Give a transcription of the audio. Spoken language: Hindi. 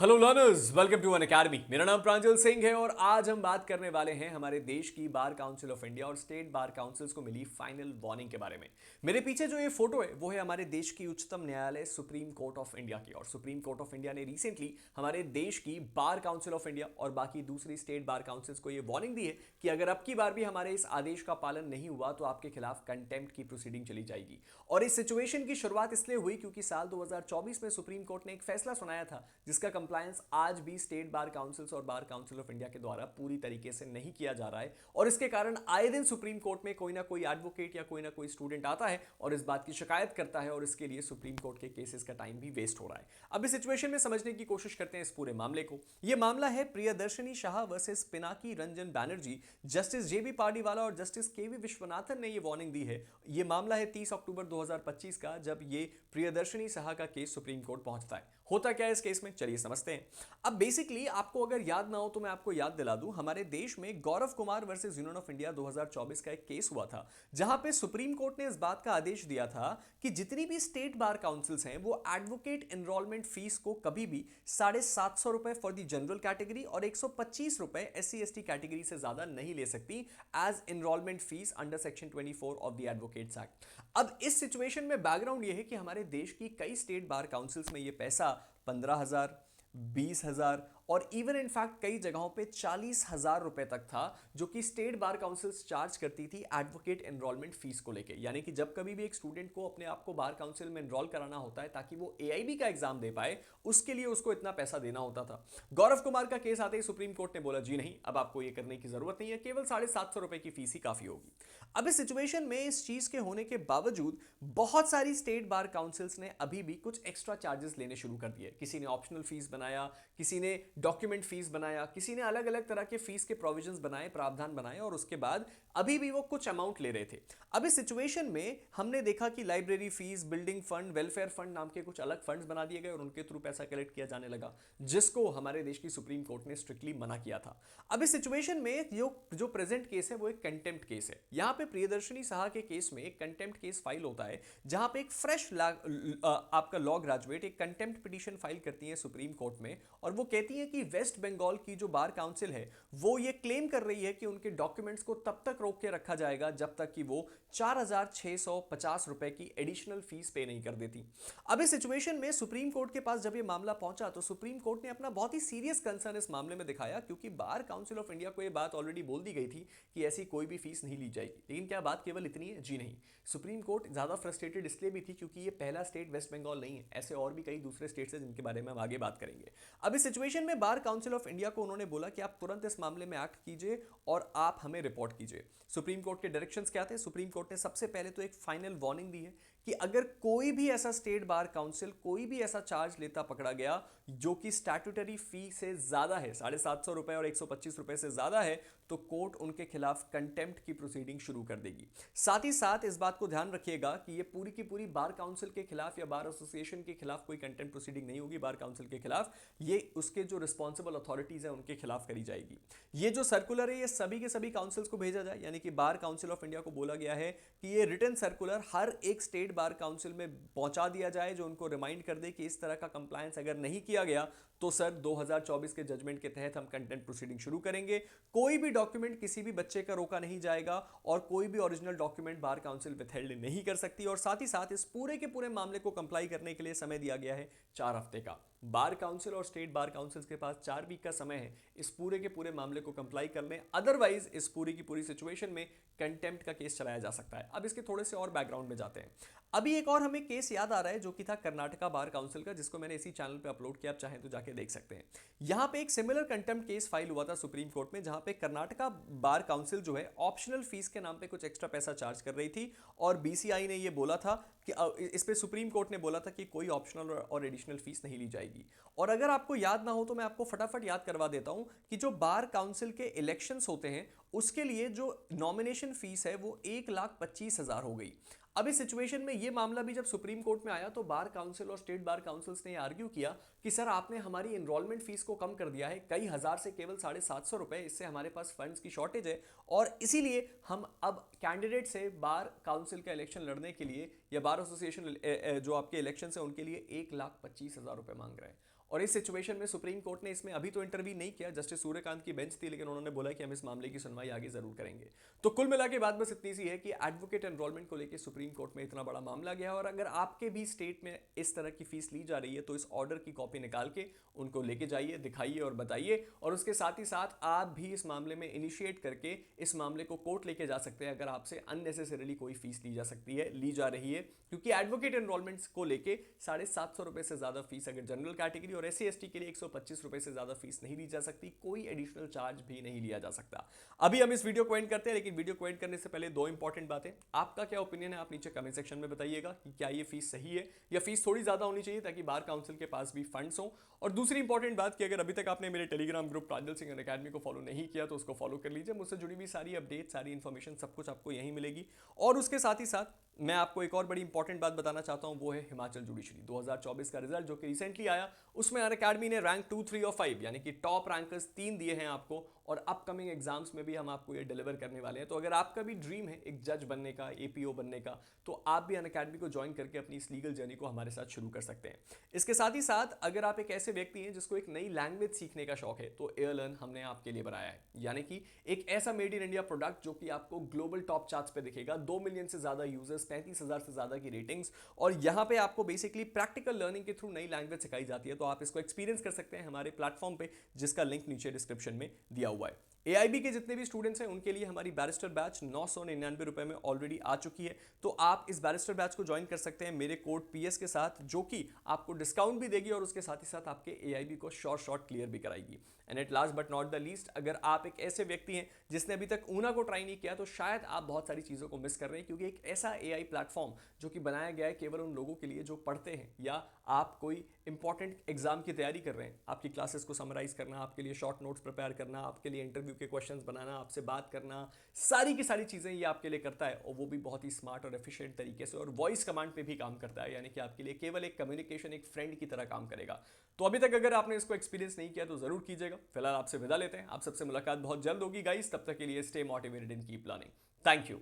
Hello learners, welcome to Unacademy. मेरा नाम प्रांजल सिंह है और आज हम बात करने वाले हैं हमारे देश की बार काउंसिल ऑफ इंडिया और स्टेट बार काउंसिल्स को मिली फाइनल वार्निंग के बारे में। मेरे पीछे जो ये फोटो है वो है हमारे देश की उच्चतम न्यायालय सुप्रीम कोर्ट ऑफ इंडिया की। और सुप्रीम कोर्ट ऑफ इंडिया ने रिसेंटली हमारे देश की बार काउंसिल ऑफ इंडिया और बाकी दूसरी स्टेट बार काउंसिल्स को ये वार्निंग दी है कि अगर अब की बार भी हमारे इस आदेश का पालन नहीं हुआ तो आपके खिलाफ कंटेम्प्ट की प्रोसीडिंग चली जाएगी। और इस सिचुएशन की शुरुआत इसलिए हुई क्योंकि साल 2024 में सुप्रीम कोर्ट ने एक फैसला सुनाया था जिसका कंप्लायंस आज भी स्टेट बार काउंसिल्स और बार काउंसिल ऑफ इंडिया के द्वारा पूरी तरीके से नहीं किया जा रहा है। और इसके कारण आए दिन सुप्रीम कोर्ट में कोई ना कोई एडवोकेट या कोई ना कोई स्टूडेंट आता है और इस बात की शिकायत करता है और इसके लिए सुप्रीम कोर्ट के केसेस का टाइम भी वेस्ट हो रहा है। अब इस सिचुएशन में समझने की कोशिश करते हैं इस पूरे मामले को। यह मामला है प्रियदर्शनी शाह वर्सेस पिनाकी रंजन बैनर्जी। जस्टिस जेबी पार्डीवाला और जस्टिस केवी विश्वनाथन ने यह वार्निंग दी है। यह मामला है 30 अक्टूबर 2025 का, जब यह प्रियदर्शनी शाह का केस सुप्रीम कोर्ट पहुंचता है। होता क्या है इस केस में, चलिए समझते हैं। अब बेसिकली आपको अगर याद ना हो तो मैं आपको याद दिला दूं, हमारे देश में Gaurav Kumar versus Union of India 2024 का एक केस हुआ था जहां पे सुप्रीम कोर्ट ने इस बात का आदेश दिया था कि जितनी भी स्टेट बार काउंसिल्स हैं वो एडवोकेट एनरोलमेंट फीस को कभी भी 750 रुपए फॉर द जनरल कैटेगरी और 125 रुपए SC ST कैटेगरी से ज्यादा नहीं ले सकती as enrollment fees under section 24 of the advocates act. अब इस सिचुएशन में बैकग्राउंड यह है कि हमारे देश की कई स्टेट बार काउंसिल्स में यह पैसा 15,000, 20,000 और इवन इनफैक्ट कई जगहों पे 40,000 रुपए तक था, जो कि स्टेट बार काउंसिल्स चार्ज करती थी एडवोकेट एनरोलमेंट फीस को लेके। यानी कि जब कभी भी एक स्टूडेंट को अपने आप को बार काउंसिल में एनरोल कराना होता है ताकि वो AIB का एग्जाम दे पाए, उसके लिए उसको इतना पैसा देना होता था। गौरव कुमार का केस आते ही सुप्रीम कोर्ट ने बोला जी नहीं, अब आपको ये करने की जरूरत नहीं है, केवल 750 रुपए की फीस ही काफी होगी। अब इस सिचुएशन में इस चीज के होने के बावजूद बहुत सारी स्टेट बार काउंसिल्स ने अभी भी कुछ एक्स्ट्रा चार्जेस लेने शुरू कर दिए। किसी ने ऑप्शनल फीस बनाया, किसी ने डॉक्यूमेंट फीस बनाया, किसी ने अलग अलग तरह के फीस के प्रोविजंस बनाए, प्रावधान बनाए और उसके बाद अभी भी वो कुछ अमाउंट ले रहे थे। अब इस सिचुएशन में हमने देखा कि library fees, building fund, welfare fund नाम के कुछ अलग फंड्स बना दिए गए और उनके थ्रू पैसा कलेक्ट किया जाने लगा, जिसको हमारे देश की सुप्रीम कोर्ट ने स्ट्रिक्टली मना किया था। अब इस सिचुएशन में जो प्रेजेंट केस है वो एक कंटेम्प्ट केस है। यहां पे प्रियदर्शनी शाह के केस में एक कंटेम्प्ट केस फाइल होता है जहां पे एक फ्रेश आपका लॉ ग्रेजुएट एक कंटेम्प्ट पिटीशन फाइल करती है सुप्रीम कोर्ट में और वो कहती है कि वेस्ट बंगाल की जो बार काउंसिल है वो ये क्लेम कर रही है कि उनके डॉक्यूमेंट्स को तब तक रोक के रखा जाएगा जब तक कि वो 4,650 रुपए की एडिशनल फीस पे नहीं कर देती। अब इस सिचुएशन में सुप्रीम कोर्ट के पास जब ये मामला पहुंचा तो सुप्रीम कोर्ट ने अपना बहुत ही सीरियस कंसर्न इस मामले में दिखाया, क्योंकि बार काउंसिल ऑफ इंडिया को ये बात ऑलरेडी बोल दी गई थी कि ऐसी कोई भी फीस नहीं ली जाएगी। लेकिन क्या बात केवल इतनी है? जी नहीं। सुप्रीम कोर्ट ज्यादा फ्रस्ट्रेटेड इसलिए भी थी क्योंकि ये पहला स्टेट वेस्ट बंगाल नहीं है, ऐसे और भी कई दूसरे स्टेट्स हैं जिनके बारे में हम आगे बात करेंगे। अब इस सिचुएशन में बार काउंसिल ऑफ इंडिया को उन्होंने बोला कि आप तुरंत इस मामले में एक्ट कीजिए और आप हमें रिपोर्ट कीजिए। सुप्रीम कोर्ट के डायरेक्शंस क्या थे? सुप्रीम कोर्ट ने सबसे पहले तो एक फाइनल वार्निंग दी है कि अगर कोई भी ऐसा स्टेट बार काउंसिल कोई भी ऐसा चार्ज लेता पकड़ा गया जो कि स्टैट्यूटरी फी से ज्यादा है, 750 रुपए और 125 रुपए से ज्यादा है, तो कोर्ट उनके खिलाफ कंटेम्प्ट की प्रोसीडिंग शुरू कर देगी। साथ ही साथ इस बात को ध्यान रखिएगा कि ये पूरी की पूरी बार काउंसिल के खिलाफ या बार एसोसिएशन के खिलाफ कोई कंटेम्प्ट प्रोसीडिंग नहीं होगी। बार काउंसिल के खिलाफ ये उसके जो रिस्पॉन्सिबल अथॉरिटीज है उनके खिलाफ करी जाएगी। ये जो सर्कुलर है ये सभी के सभी काउंसिल्स को भेजा जाए, यानी कि बार काउंसिल ऑफ इंडिया को बोला गया है कि ये रिटन सर्कुलर हर एक स्टेट बार काउंसिल में पहुंचा दिया जाए, जो उनको रिमाइंड कर दे कि इस तरह का कंप्लायंस अगर नहीं किया गया तो सर 2024 के जजमेंट के तहत हम कंटेम्प्ट प्रोसीडिंग शुरू करेंगे। कोई भी डॉक्यूमेंट किसी भी बच्चे का रोका नहीं जाएगा और कोई भी original document bar council withheld नहीं कर सकती। और साथ ही साथ इस पूरे के पूरे मामले को कंप्लाई करने के लिए समय दिया गया है 4 हफ्ते का। बार काउंसिल और स्टेट बार काउंसिल्स के पास 4 वीक का समय है इस पूरे के पूरे मामले को कंप्लाई करने, अदरवाइज इस पूरी की पूरी सिचुएशन में कंटेम्प्ट का केस चलाया जा सकता है। अब इसके थोड़े से और बैकग्राउंड में जाते हैं। अभी एक और हमें केस याद आ रहा है जो कि था कर्नाटका बार काउंसिल का, जिसको मैंने इसी चैनल पे अपलोड किया, आप चाहें तो जाके देख सकते हैं। यहां पे एक सिमिलर कंटेम्प्ट केस फाइल हुआ था सुप्रीम कोर्ट में, जहां पे कर्नाटका बार काउंसिल जो है ऑप्शनल फीस के नाम पे कुछ एक्स्ट्रा पैसा चार्ज कर रही थी और BCI ने ये बोला था कि इस पे सुप्रीम कोर्ट ने बोला था कि कोई ऑप्शनल और एडिशनल फीस नहीं ली जाएगी। और अगर आपको याद ना हो तो मैं आपको फटाफट याद करवा देता हूं कि जो बार काउंसिल के इलेक्शंस होते हैं उसके लिए जो नॉमिनेशन फीस है वो 1,25,000 हो गई। अब इस सिचुएशन में ये मामला भी जब सुप्रीम कोर्ट में आया तो बार काउंसिल और स्टेट बार काउंसिल्स ने आर्ग्यू किया कि सर आपने हमारी एनरोलमेंट फीस को कम कर दिया है कई हजार से केवल 750 रुपए, इससे हमारे पास फंड्स की शॉर्टेज है और इसीलिए हम अब कैंडिडेट से बार काउंसिल का इलेक्शन लड़ने के लिए या बार एसोसिएशन जो आपके इलेक्शन है उनके लिए 1,25,000 रुपए मांग रहे हैं। और इस सिचुएशन में सुप्रीम कोर्ट ने इसमें अभी तो इंटरव्यू नहीं किया, जस्टिस सूर्यकांत की बेंच थी, लेकिन उन्होंने बोला कि हम इस मामले की सुनवाई आगे जरूर करेंगे। तो कुल मिला के बात बस इतनी सी है कि एडवोकेट एनरोलमेंट को लेकर सुप्रीम कोर्ट में इतना बड़ा मामला गया, और अगर आपके भी स्टेट में इस तरह की फीस ली जा रही है तो इस ऑर्डर की कॉपी निकाल के उनको लेके जाइए, दिखाइए और बताइए। और उसके साथ ही साथ आप भी इस मामले में इनिशिएट करके इस मामले को कोर्ट लेके जा सकते हैं अगर आपसे अननेसेसरीली कोई फीस ली जा रही है, क्योंकि एडवोकेट एनरोलमेंट्स को लेके 750 रुपए से ज्यादा फीस अगर जनरल कैटेगरी और SC ST के लिए 125 रुपए से ज्यादा फीस नहीं ली जा सकती, कोई एडिशनल चार्ज भी नहीं लिया जा सकता। अभी हम इस वीडियो को एंड करते हैं, लेकिन वीडियो को एंड करने से पहले दो इंपॉर्टेंट बातें। आपका क्या ओपिनियन है आप नीचे कमेंट सेक्शन में बताइएगा कि क्या ये फीस सही है या फीस थोड़ी ज्यादा होनी चाहिए ताकि बार काउंसिल के पास भी फंड्स हो। और दूसरी इंपॉर्टेंट बात कि अगर अभी तक आपने मेरे टेलीग्राम ग्रुप प्रांजल सिंह अकेडमी को फॉलो नहीं किया तो उसको फॉलो कर लीजिए। मुझसे जुड़ी हुई सारी अपडेट, सारी इन्फॉर्मेशन, सब कुछ आपको यहीं मिलेगी। और उसके साथ ही साथ मैं आपको एक और बड़ी इंपॉर्टेंट बात बताना चाहता हूं, वो है हिमाचल जुडिशरी 2024 का रिजल्ट जो कि रिसेंटली आया। उसमें अनअकैडमी ने रैंक 2, 3 और 5 यानी कि टॉप रैंकर्स 3 दिए हैं आपको, और अपकमिंग एग्जाम्स में भी हम आपको ये डिलीवर करने वाले हैं। तो अगर आपका भी ड्रीम है एक जज बनने का, APO बनने का, तो आप भी अनअकैडमी को ज्वाइन करके अपनी इस लीगल जर्नी को हमारे साथ शुरू कर सकते हैं। इसके साथ ही साथ अगर आप एक ऐसे व्यक्ति हैं जिसको एक नई लैंग्वेज सीखने का शौक है, तो एयरलर्न हमने आपके लिए बनाया है, यानी कि एक ऐसा मेड इन इंडिया प्रोडक्ट जो कि आपको ग्लोबल टॉप चार्ट्स पे दिखेगा। 2 मिलियन से ज्यादा यूजर्स, 35,000 से ज्यादा की रेटिंग्स, और यहां पे आपको बेसिकली प्रैक्टिकल लर्निंग के थ्रू नई लैंग्वेज सिखाई जाती है। तो आप इसको एक्सपीरियंस कर सकते हैं हमारे प्लेटफॉर्म पे, जिसका लिंक नीचे डिस्क्रिप्शन में दिया हुआ है। AIB के जितने भी स्टूडेंट्स हैं उनके लिए हमारी बैरिस्टर बैच 999 रुपए में ऑलरेडी आ चुकी है। तो आप इस बैरिस्टर बैच को ज्वाइन कर सकते हैं मेरे कोड PS के साथ, जो कि आपको डिस्काउंट भी देगी और उसके साथ ही साथ आपके AIB को शॉर्ट क्लियर भी कराएगी। And at last but not the least, अगर आप एक ऐसे व्यक्ति हैं जिसने अभी तक ऊना को ट्राई नहीं किया, तो शायद आप बहुत सारी चीज़ों को मिस कर रहे हैं, क्योंकि एक ऐसा AI प्लेटफॉर्म जो कि बनाया गया है केवल उन लोगों के लिए जो पढ़ते हैं, या आप कोई इंपॉर्टेंट एग्जाम की तैयारी कर रहे हैं, आपकी क्लासेस को समराइज करना, आपके लिए शॉर्ट नोट्स प्रिपेयर करना, आपके लिए इंटरव्यू के क्वेश्चंस बनाना, आपसे बात करना, सारी की सारी चीज़ें ये आपके लिए करता है, और वो भी बहुत ही स्मार्ट और एफिशिएंट तरीके से, और वॉइस कमांड पे भी काम करता है, यानी कि आपके लिए केवल एक कम्युनिकेशन, एक फ्रेंड की तरह काम करेगा। तो अभी तक अगर आपने इसको एक्सपीरियंस नहीं किया तो जरूर कीजिएगा। फिलहाल आपसे विदा लेते हैं, आप सबसे मुलाकात बहुत जल्द होगी गाइस, तब तक के लिए stay motivated and keep learning. Thank you.